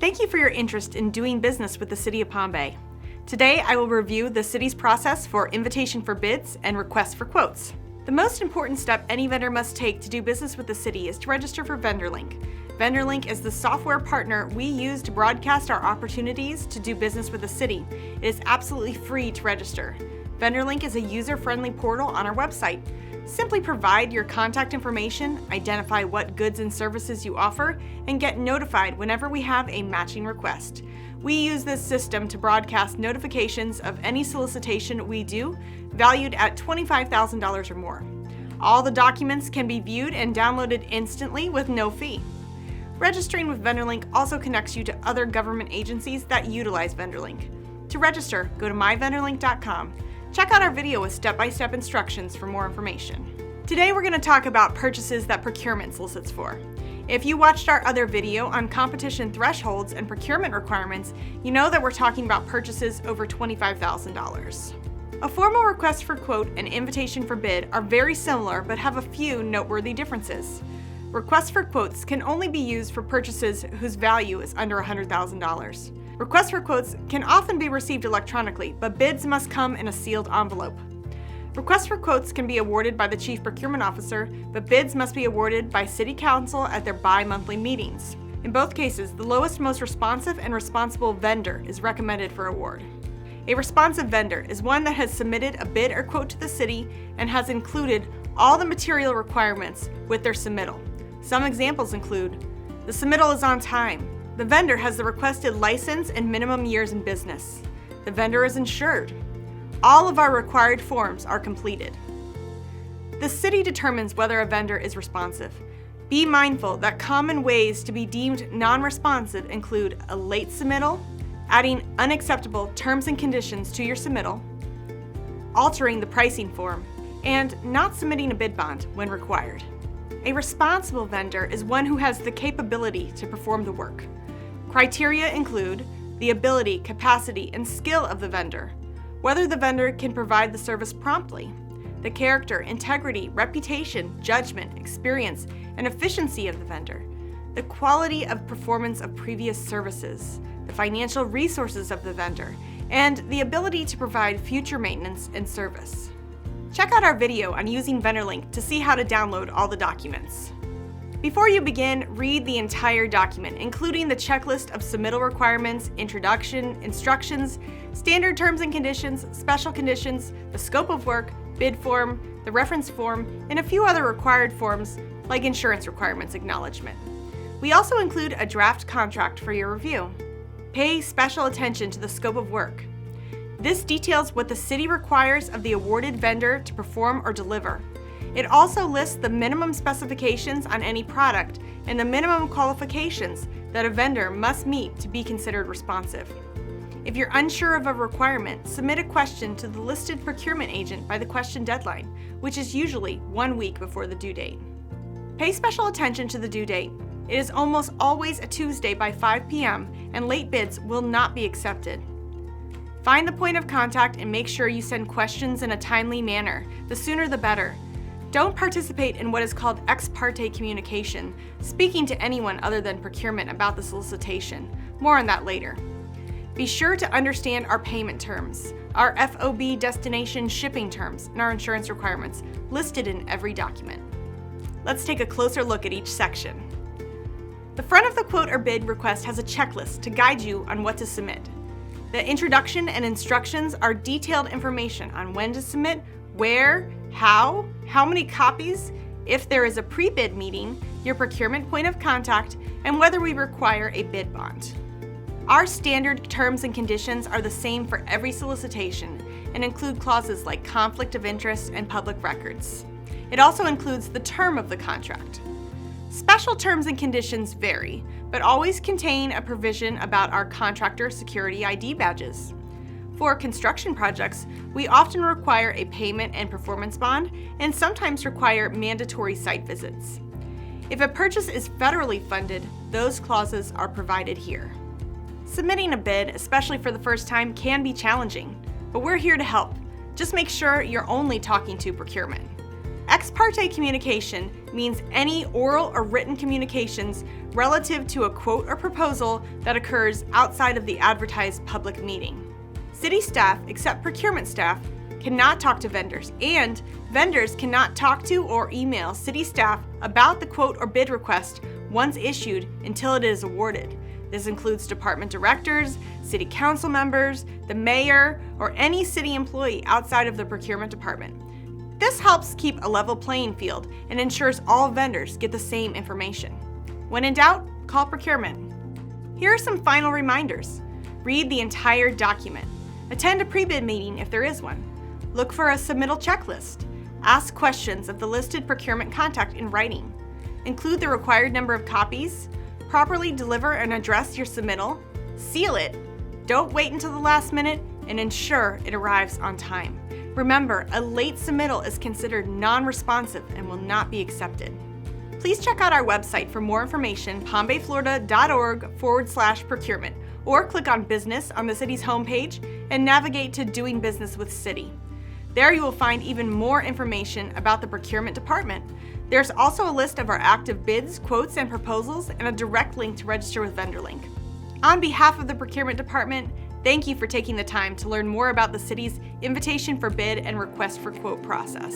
Thank you for your interest in doing business with the City of Palm Bay. Today, I will review the city's process for invitation for bids and request for quotes. The most important step any vendor must take to do business with the city is to register for VendorLink. VendorLink is the software partner we use to broadcast our opportunities to do business with the city. It is absolutely free to register. VendorLink is a user-friendly portal on our website. Simply provide your contact information, identify what goods and services you offer, and get notified whenever we have a matching request. We use this system to broadcast notifications of any solicitation we do, valued at $25,000 or more. All the documents can be viewed and downloaded instantly with no fee. Registering with VendorLink also connects you to other government agencies that utilize VendorLink. To register, go to myvendorlink.com. Check out our video with step-by-step instructions for more information. Today we're going to talk about purchases that procurement solicits for. If you watched our other video on competition thresholds and procurement requirements, you know that we're talking about purchases over $25,000. A formal request for quote and invitation for bid are very similar but have a few noteworthy differences. Requests for quotes can only be used for purchases whose value is under $100,000. Requests for quotes can often be received electronically, but bids must come in a sealed envelope. Requests for quotes can be awarded by the Chief Procurement Officer, but bids must be awarded by City Council at their bi-monthly meetings. In both cases, the lowest, most responsive and responsible vendor is recommended for award. A responsive vendor is one that has submitted a bid or quote to the city and has included all the material requirements with their submittal. Some examples include: the submittal is on time, the vendor has the requested license and minimum years in business, the vendor is insured, all of our required forms are completed. The city determines whether a vendor is responsive. Be mindful that common ways to be deemed non-responsive include a late submittal, adding unacceptable terms and conditions to your submittal, altering the pricing form, and not submitting a bid bond when required. A responsible vendor is one who has the capability to perform the work. Criteria include the ability, capacity, and skill of the vendor, whether the vendor can provide the service promptly, the character, integrity, reputation, judgment, experience, and efficiency of the vendor, the quality of performance of previous services, the financial resources of the vendor, and the ability to provide future maintenance and service. Check out our video on using VendorLink to see how to download all the documents. Before you begin, read the entire document, including the checklist of submittal requirements, introduction, instructions, standard terms and conditions, special conditions, the scope of work, bid form, the reference form, and a few other required forms like insurance requirements acknowledgement. We also include a draft contract for your review. Pay special attention to the scope of work. This details what the city requires of the awarded vendor to perform or deliver. It also lists the minimum specifications on any product and the minimum qualifications that a vendor must meet to be considered responsive. If you're unsure of a requirement, submit a question to the listed procurement agent by the question deadline, which is usually 1 week before the due date. Pay special attention to the due date. It is almost always a Tuesday by 5 p.m. and late bids will not be accepted. Find the point of contact and make sure you send questions in a timely manner. The sooner the better. Don't participate in what is called ex parte communication, speaking to anyone other than procurement about the solicitation. More on that later. Be sure to understand our payment terms, our FOB destination shipping terms, and our insurance requirements listed in every document. Let's take a closer look at each section. The front of the quote or bid request has a checklist to guide you on what to submit. The introduction and instructions are detailed information on when to submit, where, how many copies, if there is a pre-bid meeting, your procurement point of contact, and whether we require a bid bond. Our standard terms and conditions are the same for every solicitation and include clauses like conflict of interest and public records. It also includes the term of the contract. Special terms and conditions vary, but always contain a provision about our contractor security ID badges. For construction projects, we often require a payment and performance bond and sometimes require mandatory site visits. If a purchase is federally funded, those clauses are provided here. Submitting a bid, especially for the first time, can be challenging, but we're here to help. Just make sure you're only talking to procurement. Ex parte communication means any oral or written communications relative to a quote or proposal that occurs outside of the advertised public meeting. City staff, except procurement staff, cannot talk to vendors, and vendors cannot talk to or email city staff about the quote or bid request once issued until it is awarded. This includes department directors, city council members, the mayor, or any city employee outside of the procurement department. This helps keep a level playing field and ensures all vendors get the same information. When in doubt, call procurement. Here are some final reminders. Read the entire document. Attend a pre-bid meeting if there is one. Look for a submittal checklist. Ask questions of the listed procurement contact in writing. Include the required number of copies. Properly deliver and address your submittal. Seal it. Don't wait until the last minute, and ensure it arrives on time. Remember, a late submittal is considered non-responsive and will not be accepted. Please check out our website for more information, palmbayflorida.org/procurement, or click on Business on the city's homepage and navigate to Doing Business with City. There you will find even more information about the procurement department. There's also a list of our active bids, quotes, and proposals, and a direct link to register with VendorLink. On behalf of the procurement department, thank you for taking the time to learn more about the city's invitation for bid and request for quote process.